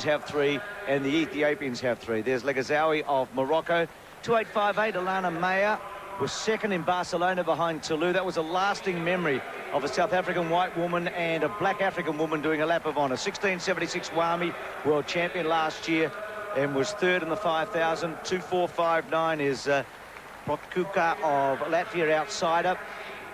have 3 and the Ethiopians have 3. There's Legazawi of Morocco. 2858, Alana Meyer was second in Barcelona behind Tulu. That was a lasting memory of a South African white woman and a black African woman doing a lap of honour. 1676 Wami, world champion last year, and was third in the 5,000. 2459 is Protkuka of Latvia, outsider.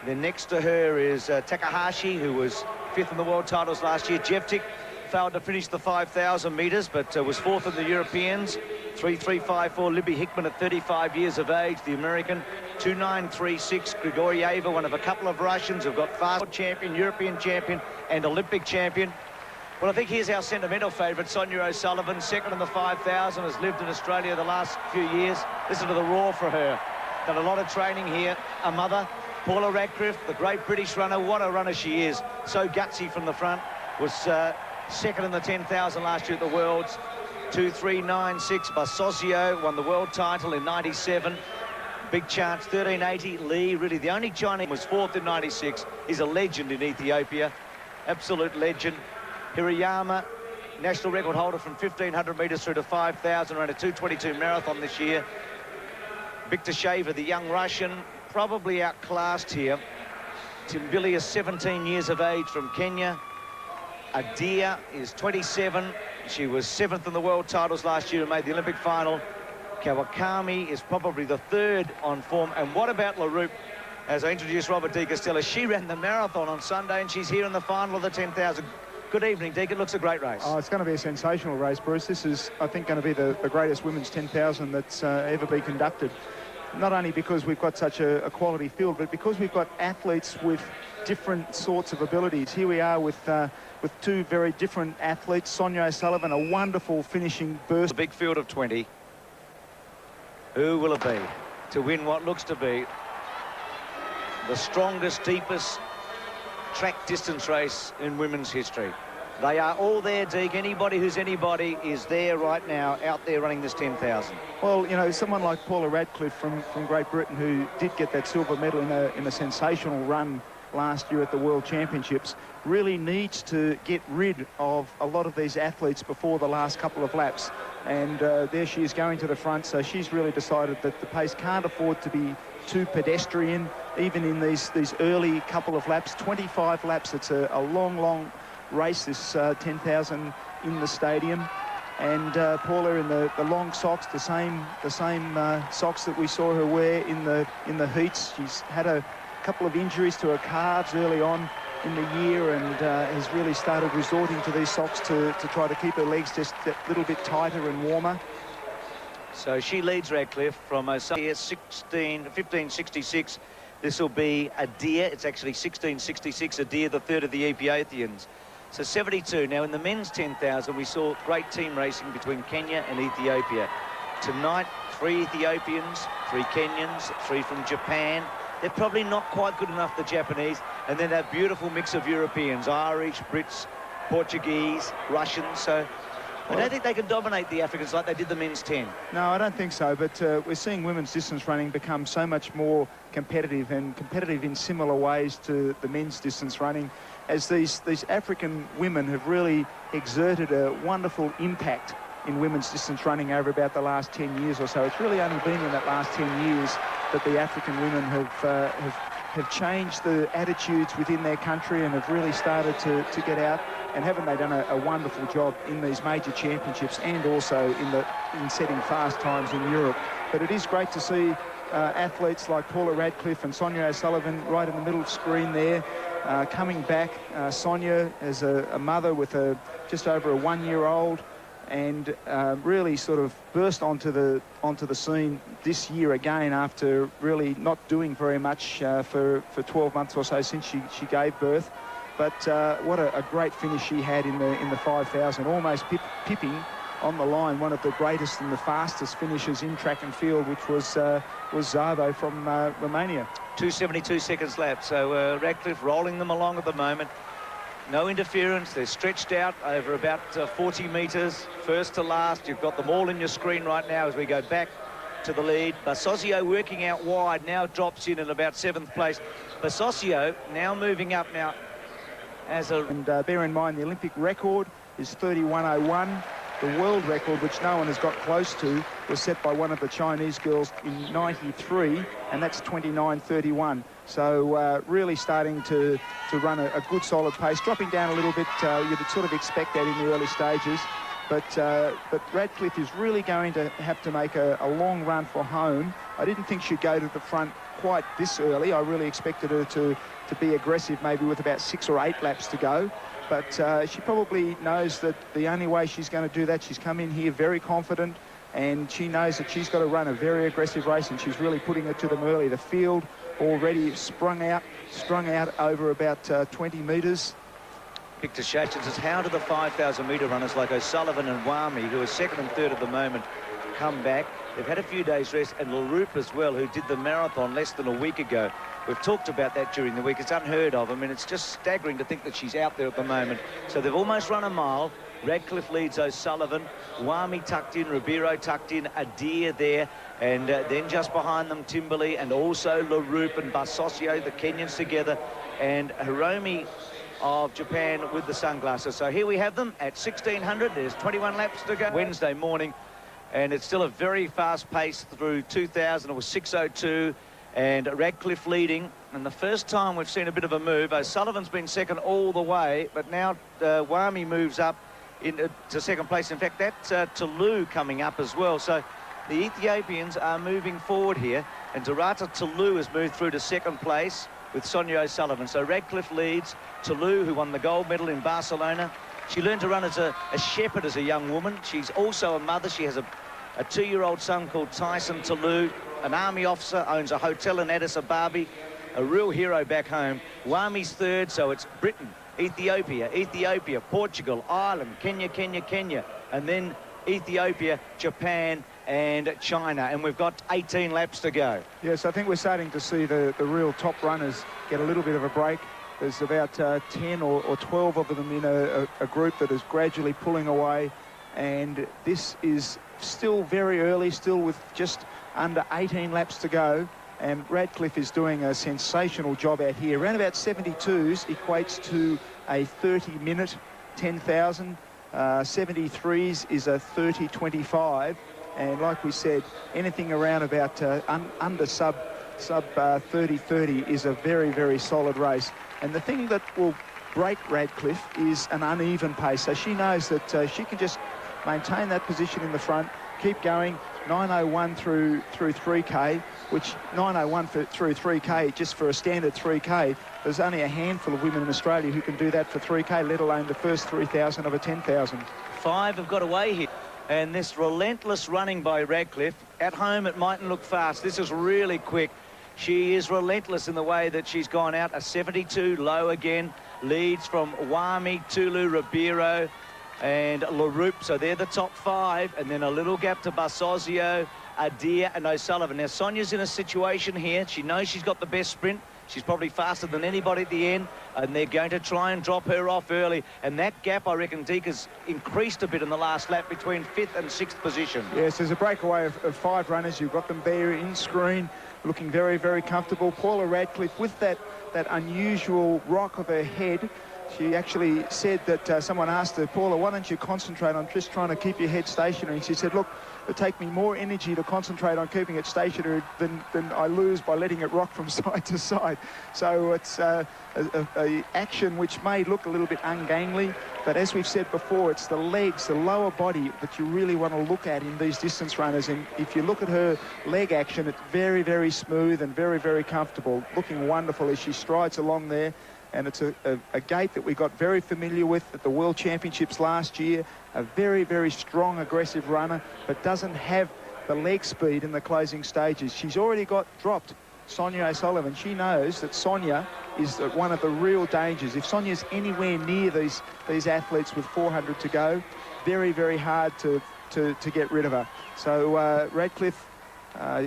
Then next to her is Takahashi, who was 5th in the world titles last year. Jevtik failed to finish the 5,000 metres, but was 4th in the Europeans. 3354, Libby Hickman at 35 years of age, the American. 2936, Grigorieva, one of a couple of Russians who've got fast champion, European champion, and Olympic champion. Well, I think here's our sentimental favourite, Sonia O'Sullivan, second in the 5,000, has lived in Australia the last few years. Listen to the roar for her. Done a lot of training here. A mother, Paula Radcliffe, the great British runner. What a runner she is. So gutsy from the front. Was second in the 10,000 last year at the Worlds. 2396, Basosio won the world title in 97. Big chance, 1380, Lee, really the only Chinese, was 4th in 96. He's a legend in Ethiopia, absolute legend. Hirayama, national record holder from 1,500 metres through to 5,000, ran a 2:22 marathon this year. Victor Shaver, the young Russian, probably outclassed here. Timbili is 17 years of age from Kenya. Adia is 27. She was 7th in the world titles last year and made the Olympic final. Kawakami is probably the 3rd on form. And what about LaRoupe? As I introduced Robert De Castella, she ran the marathon on Sunday and she's here in the final of the 10,000. Good evening, Deke. It looks a great race. Oh, it's going to be a sensational race, Bruce. This is, I think, going to be the greatest women's 10,000 that's ever been conducted. Not only because we've got such a quality field, but because we've got athletes with different sorts of abilities. Here we are with 2 very different athletes. Sonia O'Sullivan, a wonderful finishing burst. A big field of 20. Who will it be to win what looks to be the strongest, deepest track distance race in women's history? They are all there, Deke. Anybody who's anybody is there right now, out there running this 10,000. Well, you know, someone like Paula Radcliffe from Great Britain, who did get that silver medal in a sensational run last year at the World Championships, really needs to get rid of a lot of these athletes before the last couple of laps. And there she is going to the front, so she's really decided that the pace can't afford to be too pedestrian, even in these early couple of laps. 25 laps, it's a long race, this 10,000 in the stadium. And Paula in the long socks, the same socks that we saw her wear in the heats. She's had a couple of injuries to her calves early on in the year and has really started resorting to these socks to try to keep her legs just a little bit tighter and warmer. So she leads Radcliffe from 1566. This will be Adia. It's actually 1666, Adia, the 3rd of the Ethiopians. So 72. Now in the men's 10,000, we saw great team racing between Kenya and Ethiopia. Tonight, 3 Ethiopians, 3 Kenyans, 3 from Japan. They're probably not quite good enough, the Japanese. And then that beautiful mix of Europeans, Irish, Brits, Portuguese, Russians. So I don't think they can dominate the Africans like they did the men's 10. No, I don't think so, but we're seeing women's distance running become so much more competitive, and competitive in similar ways to the men's distance running, as these African women have really exerted a wonderful impact in women's distance running over about the last 10 years or so. It's really only been in that last 10 years that the African women have changed the attitudes within their country and have really started to get out. And haven't they done a wonderful job in these major championships and also in setting fast times in Europe. But it is great to see athletes like Paula Radcliffe and Sonia O'Sullivan right in the middle of screen there, coming back. Sonia as a mother with just over a 1-year-old, and really sort of burst onto the scene this year again after really not doing very much for 12 months or so since she gave birth. But what a great finish she had in the 5,000, almost pipping on the line one of the greatest and the fastest finishers in track and field, which was Zavo from Romania. 2:72 seconds lap. So Radcliffe rolling them along at the moment. No interference. They're stretched out over about 40 metres, first to last. You've got them all in your screen right now as we go back to the lead. Basosio working out wide, now drops in at about 7th place. Basosio now moving up now as a... And bear in mind, the Olympic record is 31:01. The world record, which no one has got close to, was set by one of the Chinese girls in 93, and that's 29:31. So really starting to run a good solid pace, dropping down a little bit. You'd sort of expect that in the early stages. But Radcliffe is really going to have to make a long run for home. I didn't think she'd go to the front quite this early. I really expected her to be aggressive, maybe with about 6 or 8 laps to go. But she probably knows that the only way she's going to do that, she's come in here very confident, and she knows that she's got to run a very aggressive race, and she's really putting it to them early. The field already strung out over about 20 metres. Victor Shachin says, how do the 5,000 metre runners like O'Sullivan and Wami, who are second and third at the moment, come back? They've had a few days rest, and LaRoupe as well, who did the marathon less than a week ago. We've talked about that during the week. It's unheard of. I mean, it's just staggering to think that she's out there at the moment. So they've almost run a mile. Radcliffe leads O'Sullivan. Wami tucked in, Ribeiro tucked in, Adair there. And then just behind them, Timberley and also LaRoupe and Basosio, the Kenyans together. And Hiromi of Japan with the sunglasses. So here we have them at 1,600. There's 21 laps to go. Wednesday morning. And it's still a very fast pace through 2,000. It was 6:02. And Radcliffe leading, and the first time we've seen a bit of a move. O'Sullivan's been second all the way, but now Wami moves up to second place. In fact, that's Tulu coming up as well. So the Ethiopians are moving forward here, and Derartu Tulu has moved through to second place with Sonia O'Sullivan. So Radcliffe leads. Tulu, who won the gold medal in Barcelona. She learned to run as a shepherd as a young woman. She's also a mother. She has a 2-year-old son called Tyson Tulu. An army officer, owns a hotel in Addis Ababa, a real hero back home. Wami's third, so it's Britain, Ethiopia, Portugal, Ireland, Kenya, and then Ethiopia, Japan, and China. And we've got 18 laps to go. Yes, I think we're starting to see the real top runners get a little bit of a break. There's about 10 or 12 of them in a group that is gradually pulling away. And this is still very early, still with just under 18 laps to go, and Radcliffe is doing a sensational job out here. Around about 72s equates to a 30-minute 10,000. 73s is a 30:25, and like we said, anything around about under sub 30:30 is a very, very solid race. And the thing that will break Radcliffe is an uneven pace. So she knows that she can just maintain that position in the front, keep going. 9:01 through 3K, which 9:01 through 3K, just for a standard 3K, there's only a handful of women in Australia who can do that for 3K, let alone the first 3,000 of a 10,000. 5 have got away here. And this relentless running by Radcliffe, at home it mightn't look fast. This is really quick. She is relentless in the way that she's gone out. A 72 low again, leads from Wami, Tulu, Ribeiro, and LaRoupe, so they're the top 5, and then a little gap to Basosio, Adair and O'Sullivan. Now Sonia's in a situation here. She knows she's got the best sprint. She's probably faster than anybody at the end, and they're going to try and drop her off early. And that gap, I reckon, Deke, has increased a bit in the last lap between 5th and 6th position. Yes, there's a breakaway of 5 runners. You've got them there in screen, looking very, very comfortable. Paula Radcliffe with that unusual rock of her head. She actually said that someone asked her, Paula, why don't you concentrate on just trying to keep your head stationary? And she said, look, it would take me more energy to concentrate on keeping it stationary than I lose by letting it rock from side to side. So it's a action which may look a little bit ungainly, but as we've said before, it's the legs, the lower body that you really want to look at in these distance runners. And if you look at her leg action, it's very, very smooth and very, very comfortable, looking wonderful as she strides along there. And it's a gait that we got very familiar with at the World Championships last year. A very, very strong, aggressive runner, but doesn't have the leg speed in the closing stages. She's already got dropped Sonia O'Sullivan. She knows that Sonia is one of the real dangers. If Sonia's anywhere near these athletes with 400 to go, very, very hard to get rid of her. So Radcliffe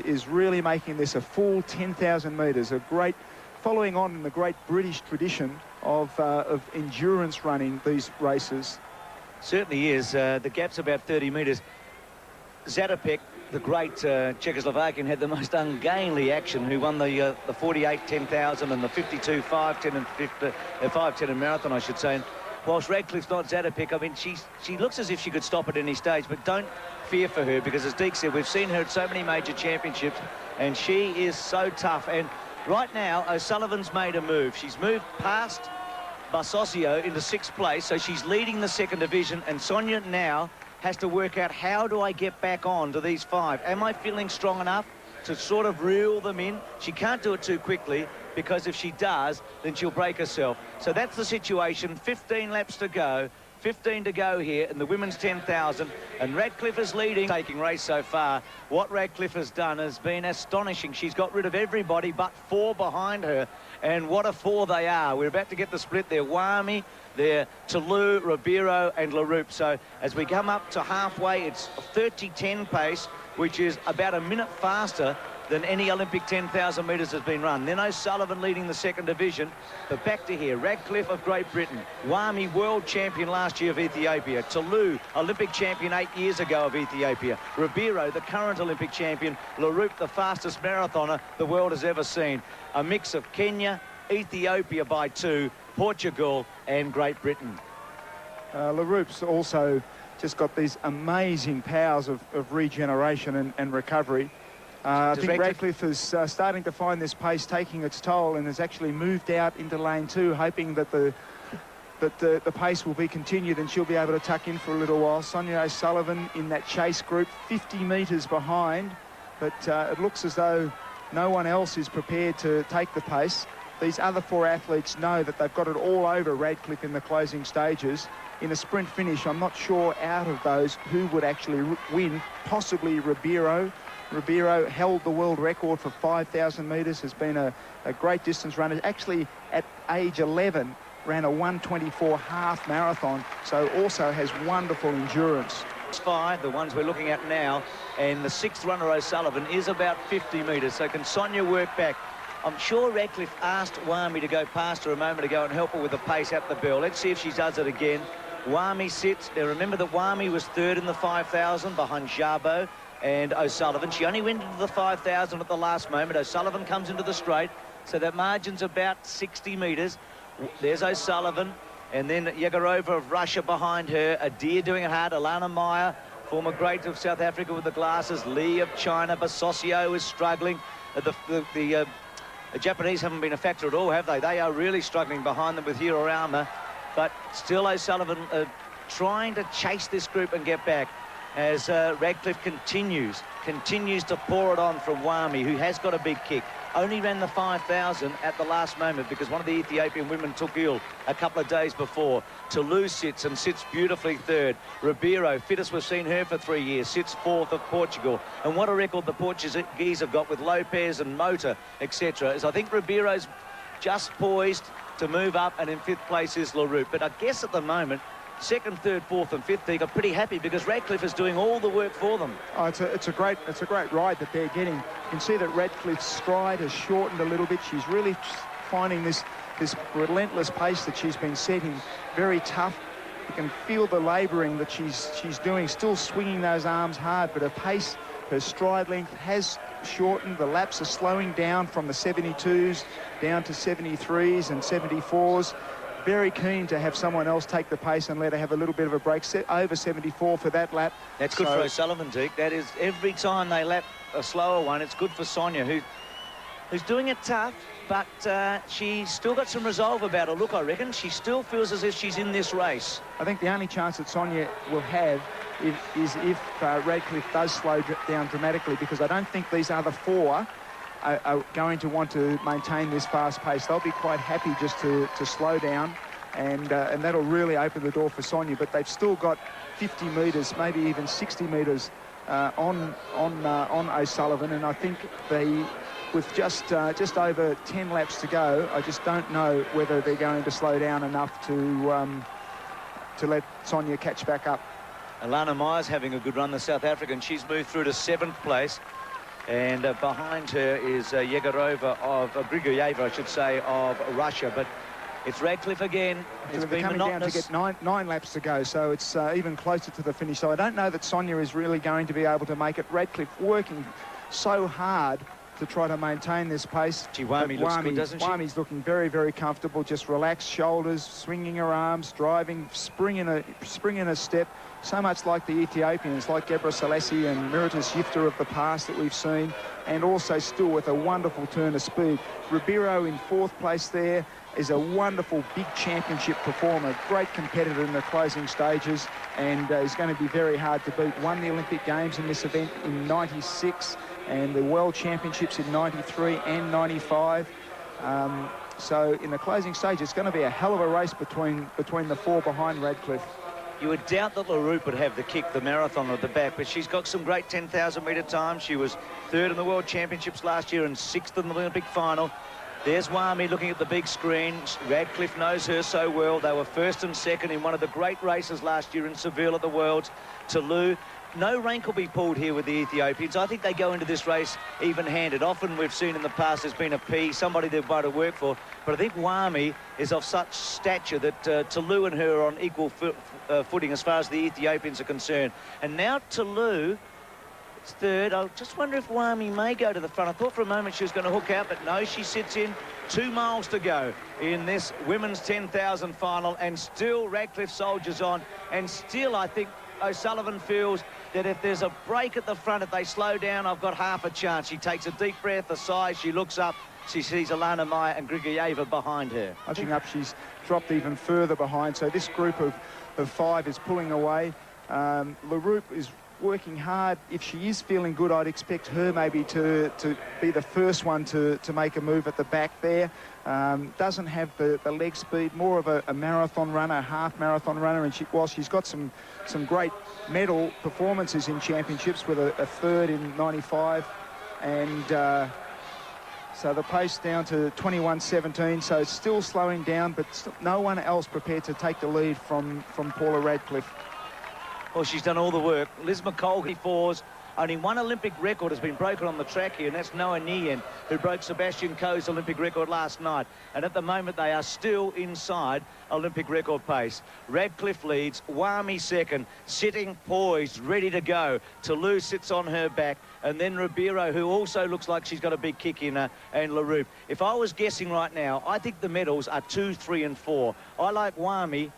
is really making this a full 10,000 metres, a great, following on in the great British tradition of endurance running these races. Certainly is. The gap's about 30 metres. Zatopek, the great Czechoslovakian, had the most ungainly action, who won the 48 10,000 and the 52 510 and 510 in marathon, I should say. And whilst Radcliffe's not Zadapic, I mean, she looks as if she could stop at any stage, but don't fear for her, because as Deke said, we've seen her at so many major championships, and she is so tough. And right now, O'Sullivan's made a move. She's moved past Basosio into 6th place, so she's leading the 2nd division, and Sonia now has to work out, how do I get back on to these 5? Am I feeling strong enough to sort of reel them in? She can't do it too quickly, because if she does, then she'll break herself. So that's the situation. 15 laps to go. 15 to go here in the women's 10,000, and Radcliffe is leading. Taking race so far. What Radcliffe has done has been astonishing. She's got rid of everybody but 4 behind her, and what a 4 they are. We're about to get the split there. Wami, there, Tulu, Ribeiro and LaRoupe. So as we come up to halfway, it's 30-10 pace, which is about a minute faster than any Olympic 10,000 metres has been run. Then O'Sullivan leading the 2nd division. But back to here, Radcliffe of Great Britain, Wami, world champion last year of Ethiopia, Tulu, Olympic champion 8 years ago of Ethiopia, Ribeiro, the current Olympic champion, LaRoupe, the fastest marathoner the world has ever seen. A mix of Kenya, Ethiopia by 2, Portugal and Great Britain. LaRoupe's also just got these amazing powers of regeneration and recovery. I think Radcliffe is starting to find this pace taking its toll, and has actually moved out into lane 2, hoping that the pace will be continued and she'll be able to tuck in for a little while. Sonia O'Sullivan in that chase group, 50 metres behind, but it looks as though no one else is prepared to take the pace. These other 4 athletes know that they've got it all over Radcliffe in the closing stages. In a sprint finish, I'm not sure out of those who would actually win. Possibly Ribeiro. Ribeiro held the world record for 5,000 metres, has been a great distance runner. Actually, at age 11, ran a 1:24 half marathon, so also has wonderful endurance. 5, the ones we're looking at now, and the 6th runner, O'Sullivan, is about 50 metres. So can Sonia work back? I'm sure Radcliffe asked Wami to go past her a moment ago and help her with the pace at the bell. Let's see if she does it again. Wami sits. Now remember that Wami was 3rd in the 5,000 behind Jabo and O'Sullivan. She only went into the 5,000 at the last moment. O'Sullivan comes into the straight, so that margin's about 60 metres. There's O'Sullivan, and then Yegorova of Russia behind her. Adir doing it hard. Alana Meyer, former great of South Africa with the glasses. Lee of China. Basosio is struggling. The Japanese haven't been a factor at all, have they? They are really struggling behind them with Hirorama. But still O'Sullivan trying to chase this group and get back, as Radcliffe continues to pour it on from Wami, who has got a big kick. Only ran the 5,000 at the last moment because one of the Ethiopian women took ill a couple of days before. Tulu sits beautifully 3rd. Ribeiro, fittest we've seen her for 3 years, sits 4th of Portugal. And what a record the Portuguese have got with Lopez and Mota, etc. Is I think Ribeiro's just poised to move up, and in 5th place is LaRoupe. But I guess at the moment, 2nd, 3rd, 4th and 5th, they're pretty happy because Radcliffe is doing all the work for them. Oh, it's a great ride that they're getting. You can see that Radcliffe's stride has shortened a little bit. She's really finding this relentless pace that she's been setting very tough. You can feel the labouring that she's doing, still swinging those arms hard, but her pace, her stride length has shortened. The laps are slowing down from the 72s down to 73s and 74s. Very keen to have someone else take the pace and let her have a little bit of a break. Over 74 for that lap. That's good for O'Sullivan, Deke. That is, every time they lap a slower one, it's good for Sonia, who's doing it tough, but she's still got some resolve about her look, I reckon. She still feels as if she's in this race. I think the only chance that Sonia will have is if Radcliffe does slow down dramatically, because I don't think these other 4 are going to want to maintain this fast pace. They'll be quite happy just to slow down, and that'll really open the door for Sonia. But they've still got 50 metres, maybe even 60 metres on O'Sullivan, and I think with just over 10 laps to go, I just don't know whether they're going to slow down enough to let Sonia catch back up. Alana Meyer's having a good run, the South African. She's moved through to 7th place. And behind her is Yegorova of Grigoreva, I should say, of Russia. But it's Radcliffe again. It's been coming monotonous. down to get nine laps to go, so it's even closer to the finish. So I don't know that Sonia is really going to be able to make it. Radcliffe working so hard to try to maintain this pace. Gee, Wami looks good, doesn't she? Wami's looking very, very comfortable, just relaxed shoulders, swinging her arms, driving, spring in a step, so much like the Ethiopians, like Gebre Selassie and Meritus Yifter of the past that we've seen, and also still with a wonderful turn of speed. Ribeiro in 4th place there is a wonderful big championship performer, great competitor in the closing stages, and is going to be very hard to beat. Won the Olympic Games in this event in '96 and the World Championships in '93 and '95. So in the closing stage, it's going to be a hell of a race between the 4 behind Radcliffe. You would doubt that LaRoupe would have the kick, the marathon at the back, but she's got some great 10,000 metre time. She was 3rd in the World Championships last year and 6th in the Olympic final. There's Wami looking at the big screen. Radcliffe knows her so well. They were 1st and 2nd in one of the great races last year in Seville at the Worlds. Tulu. No rank will be pulled here with the Ethiopians. I think they go into this race even-handed. Often we've seen in the past there's been a P, somebody they've got to work for. But I think Wami is of such stature that Tulu and her are on equal footing as far as the Ethiopians are concerned. And now Tulu, it's 3rd. I just wonder if Wami may go to the front. I thought for a moment she was going to hook out, but no, she sits in. 2 miles to go in this women's 10,000 final, and still Radcliffe soldiers on, and still I think O'Sullivan feels that if there's a break at the front, if they slow down, I've got half a chance. She takes a deep breath, a sigh, she looks up, she sees Alana Meyer and Grigorieva behind her. I think she's dropped even further behind, so this group of 5 is pulling away. LaRoupe is working hard. If she is feeling good, I'd expect her maybe to be the first one to make a move at the back there. Doesn't have the leg speed, more of a marathon runner, half marathon runner, and while she's got some great medal performances in championships with a 3rd in '95, and so the pace down to 21:17, so it's still slowing down, but no one else prepared to take the lead from Paula Radcliffe. Well, she's done all the work. Liz McColgan, 4s. Only one Olympic record has been broken on the track here, and that's Noah Nguyen, who broke Sebastian Coe's Olympic record last night. And at the moment, they are still inside Olympic record pace. Radcliffe leads, Wami 2nd, sitting poised, ready to go. Tulu sits on her back, and then Ribeiro, who also looks like she's got a big kick in her, and LaRoupe. If I was guessing right now, I think the medals are 2, 3, and 4. I like Wami,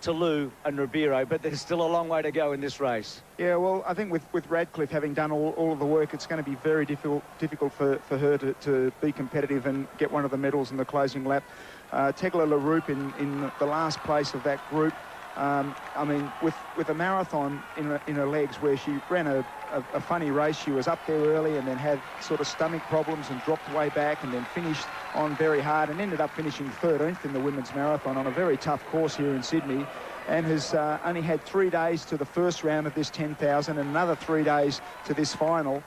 Tulu and Ribeiro, but there's still a long way to go in this race. Yeah, well, I think with Radcliffe having done all of the work, it's going to be very difficult for her to be competitive and get one of the medals in the closing lap. Tegla LaRoupe in the last place of that group. I mean, with a marathon in her legs, where she ran a funny race. She was up there early and then had sort of stomach problems and dropped way back, and then finished on very hard and ended up finishing 13th in the women's marathon on a very tough course here in Sydney, and has only had 3 days to the first round of this 10,000 and another 3 days to this final.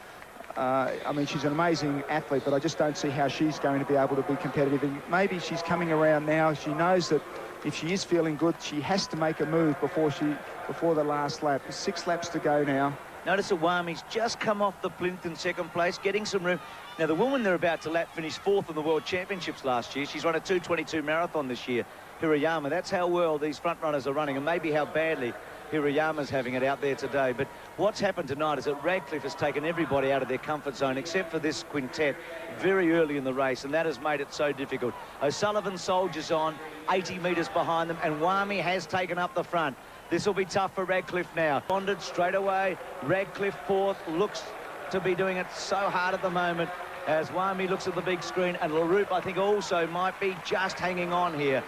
I mean, she's an amazing athlete, but I just don't see how she's going to be able to be competitive. And maybe she's coming around now. She knows that if she is feeling good, she has to make a move before the last lap. There's 6 laps to go now. Notice that Wami's just come off the plinth in 2nd place, getting some room. Now, the woman they're about to lap finished 4th in the World Championships last year. She's run a 2:22 marathon this year, Hirayama. That's how well these front runners are running, and maybe how badly Hirayama's having it out there today. But what's happened tonight is that Radcliffe has taken everybody out of their comfort zone, except for this quintet, very early in the race, and that has made it so difficult. O'Sullivan soldiers on, 80 metres behind them, and Wami has taken up the front. This will be tough for Radcliffe now. Bonded straight away. Radcliffe 4th, looks to be doing it so hard at the moment as Wami looks at the big screen, and LaRoupe, I think, also might be just hanging on here.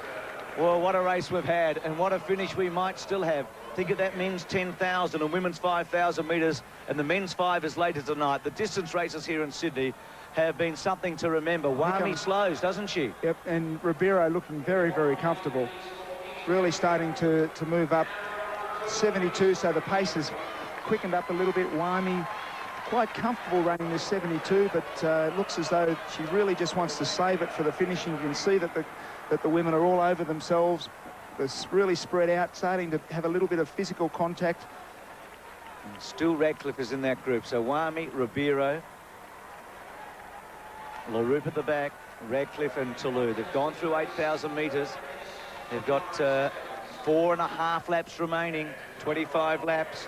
Well, what a race we've had, and what a finish we might still have. Think of that men's 10,000 and women's 5,000 metres, and the men's 5 is later tonight. The distance races here in Sydney have been something to remember. Wami slows, doesn't she? Yep, and Ribeiro looking very, very comfortable. Really starting to move up. 72, so the pace has quickened up a little bit. Wami quite comfortable running this 72, but looks as though she really just wants to save it for the finishing. You can see that the women are all over themselves. They're really spread out, starting to have a little bit of physical contact. And still Radcliffe is in that group. So Wami, Ribeiro, LaRoupe at the back, Radcliffe and Tulu. They've gone through 8,000 metres. They've got 4.5 laps remaining, 25 laps.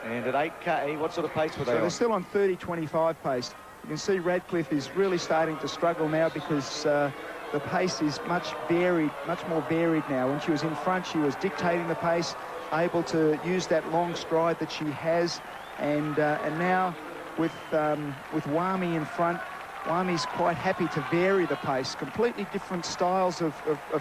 And at 8K, what sort of pace were they So on? they're still on 30:25 pace. You can see Radcliffe is really starting to struggle now because the pace is much more varied now. When she was in front, she was dictating the pace, able to use that long stride that she has, and now with Wami in front, Wami's quite happy to vary the pace. Completely different styles of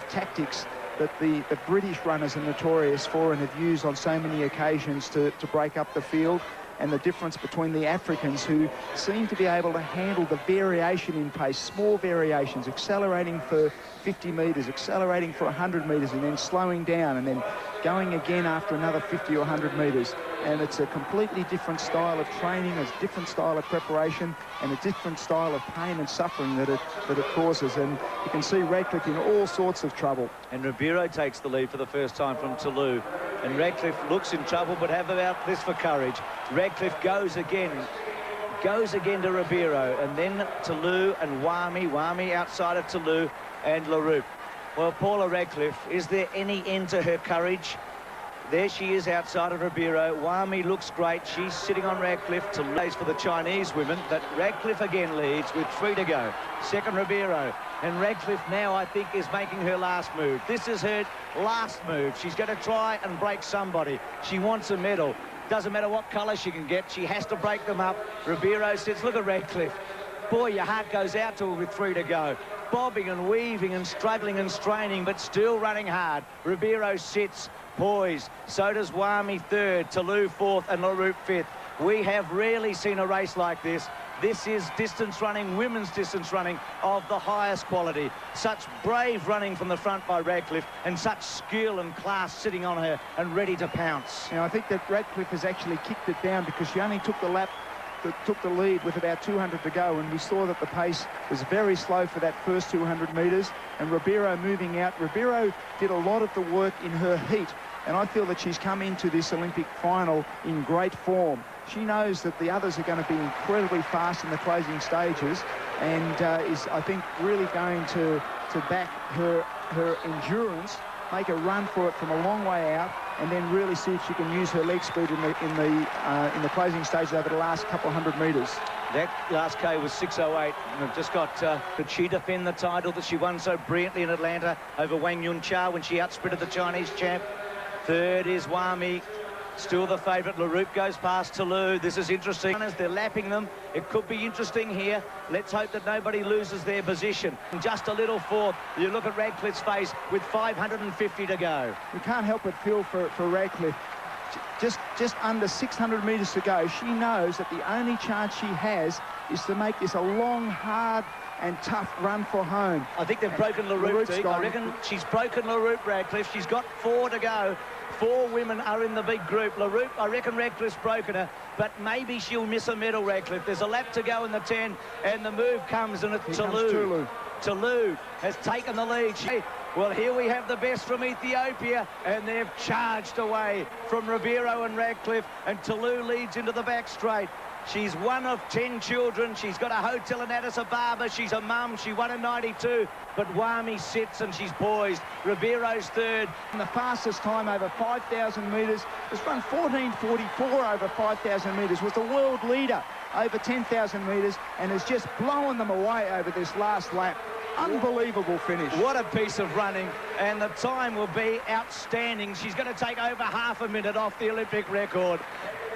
tactics that the British runners are notorious for and have used on so many occasions to break up the field, and the difference between the Africans, who seem to be able to handle the variation in pace, small variations, accelerating for 50 metres, accelerating for 100 metres, and then slowing down, and then going again after another 50 or 100 metres. And it's a completely different style of training, a different style of preparation, and a different style of pain and suffering that it causes. And you can see Radcliffe in all sorts of trouble. And Ribeiro takes the lead for the first time from Tulu. And Radcliffe looks in trouble, but have about this for courage. Radcliffe goes again to Ribeiro, and then Tulu and Wami outside of Tulu and LaRoupe. Well, Paula Radcliffe, is there any end to her courage? There she is outside of Ribeiro. Wami looks great. She's sitting on Radcliffe to race for the Chinese women, but Radcliffe again leads with 3 to go. Second Ribeiro. And Radcliffe now, I think, is making her last move. This is her last move. She's going to try and break somebody. She wants a medal. Doesn't matter what colour she can get. She has to break them up. Ribeiro sits. Look at Radcliffe. Boy, your heart goes out to her with 3 to go. Bobbing and weaving and struggling and straining, but still running hard. Ribeiro sits, poised. So does Wami third, Tulu fourth, and LaRoupe fifth. We have rarely seen a race like this. This is distance running, women's distance running of the highest quality. Such brave running from the front by Radcliffe, and such skill and class sitting on her and ready to pounce. Now, I think that Radcliffe has actually kicked it down because she only took the lead with about 200 to go, and we saw that the pace was very slow for that first 200 metres, and Ribeiro moving out. Ribeiro did a lot of the work in her heat, and I feel that she's come into this Olympic final in great form. She knows that the others are going to be incredibly fast in the closing stages, and is, I think, really going to back her endurance, make a run for it from a long way out, and then really see if she can use her leg speed in the closing stages over the last couple of 100 metres. That last K was 6:08, and we've just got, could she defend the title that she won so brilliantly in Atlanta over Wang Yuncha when she outsprinted the Chinese champ? Third is Wami, still the favourite. LaRoupe goes past Tulu. This is interesting. As they're lapping them, it could be interesting here. Let's hope that nobody loses their position. And just a little fourth. You look at Radcliffe's face with 550 to go. We can't help but feel for Radcliffe. Just under 600 metres to go. She knows that the only chance she has is to make this a long, hard and tough run for home. I think they've broken LaRoupe. I reckon she's broken LaRoupe, Radcliffe. She's got 4 to go. 4 women are in the big group. LaRoupe, I reckon Radcliffe's broken her, but maybe she'll miss a medal, Radcliffe. There's a lap to go in the 10, and the move comes, and it's Tulu. Tulu has taken the lead. Well, here we have the best from Ethiopia, and they've charged away from Ribeiro and Radcliffe, and Tulu leads into the back straight. She's one of 10 children. She's got a hotel in Addis Ababa. She's a mum. She won in '92. But Wami sits and she's poised. Ribeiro's third. And the fastest time over 5,000 metres was run 14:44 over 5,000 metres. Was the world leader over 10,000 metres and has just blown them away over this last lap. Unbelievable finish. What a piece of running, and the time will be outstanding. She's going to take over half a minute off the Olympic record.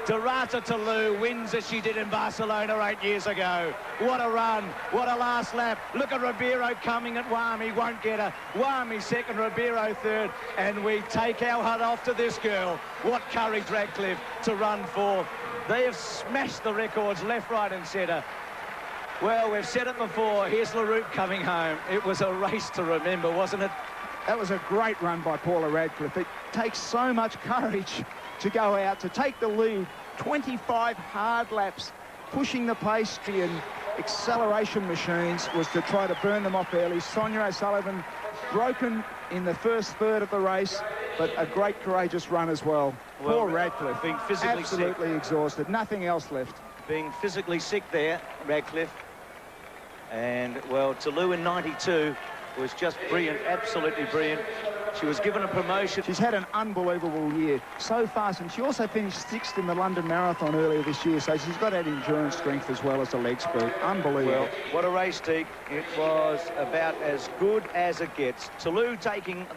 Derartu Tulu wins as she did in Barcelona 8 years ago. What a run, what a last lap. Look at Ribeiro coming at Wami, won't get her. Wami second, Ribeiro third, and we take our hat off to this girl. What courage, Radcliffe, to run fourth. They have smashed the records left, right and centre. Well, we've said it before, here's LaRoupe coming home. It was a race to remember, wasn't it? That was a great run by Paula Radcliffe. It takes so much courage to go out, to take the lead. 25 hard laps, pushing the pace, and acceleration machines was to try to burn them off early. Sonia O'Sullivan broken in the first third of the race, but a great courageous run as well. Poor Radcliffe, being physically absolutely exhausted, nothing else left. Being physically sick there, Radcliffe. And, well, Tulu in '92 was just brilliant, absolutely brilliant. She was given a promotion. She's had an unbelievable year so fast, and she also finished 6th in the London Marathon earlier this year, so she's got that endurance strength as well as the leg speed. Unbelievable. Well, what a race, Teague. It was about as good as it gets. Tulu taking